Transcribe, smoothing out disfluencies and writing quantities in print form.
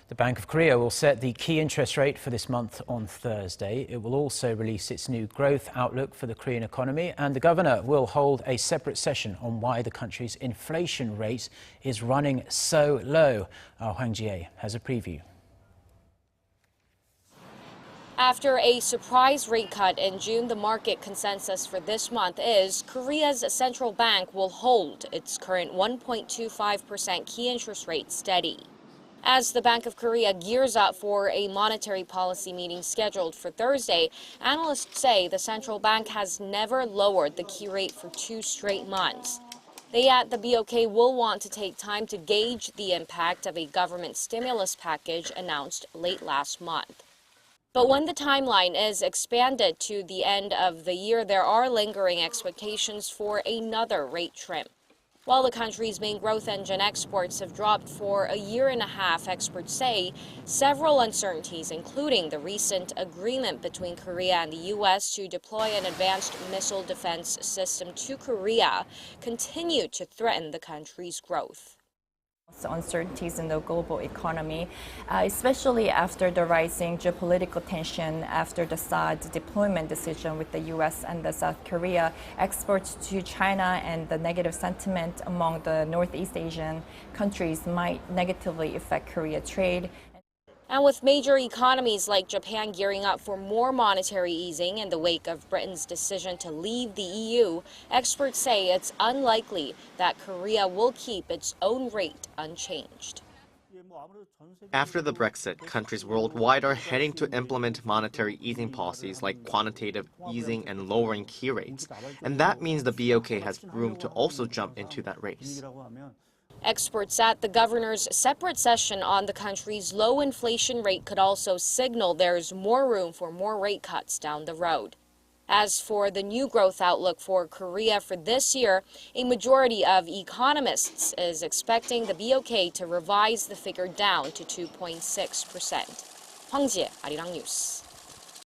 The Bank of Korea will set the key interest rate for this month on Thursday. It will also release its new growth outlook for the Korean economy, and the governor will hold a separate session on why the country's inflation rate is running so low. Our Hwang Ji-hye has a preview. After a surprise rate cut in June, the market consensus for this month is Korea's central bank will hold its current 1.25% key interest rate steady. As the Bank of Korea gears up for a monetary policy meeting scheduled for Thursday, analysts say the central bank has never lowered the key rate for 2 straight months. They add the BOK will want to take time to gauge the impact of a government stimulus package announced late last month. But when the timeline is expanded to the end of the year, there are lingering expectations for another rate trim. While the country's main growth engine, exports, have dropped for a year and a half, experts say several uncertainties, including the recent agreement between Korea and the U.S. to deploy an advanced missile defense system to Korea, continue to threaten the country's growth. Uncertainties in the global economy, especially after the rising geopolitical tension after the THAAD deployment decision with the U.S. and the South Korea, exports to China and the negative sentiment among the Northeast Asian countries might negatively affect Korea trade. And with major economies like Japan gearing up for more monetary easing in the wake of Britain's decision to leave the EU, experts say it's unlikely that Korea will keep its own rate unchanged. After the Brexit, countries worldwide are heading to implement monetary easing policies like quantitative easing and lowering key rates. And that means the BOK has room to also jump into that race. Experts at the governor's separate session on the country's low inflation rate could also signal there's more room for more rate cuts down the road. As for the new growth outlook for Korea for this year, a majority of economists is expecting the BOK to revise the figure down to 2.6%. Hwang Ji-hye, Arirang News.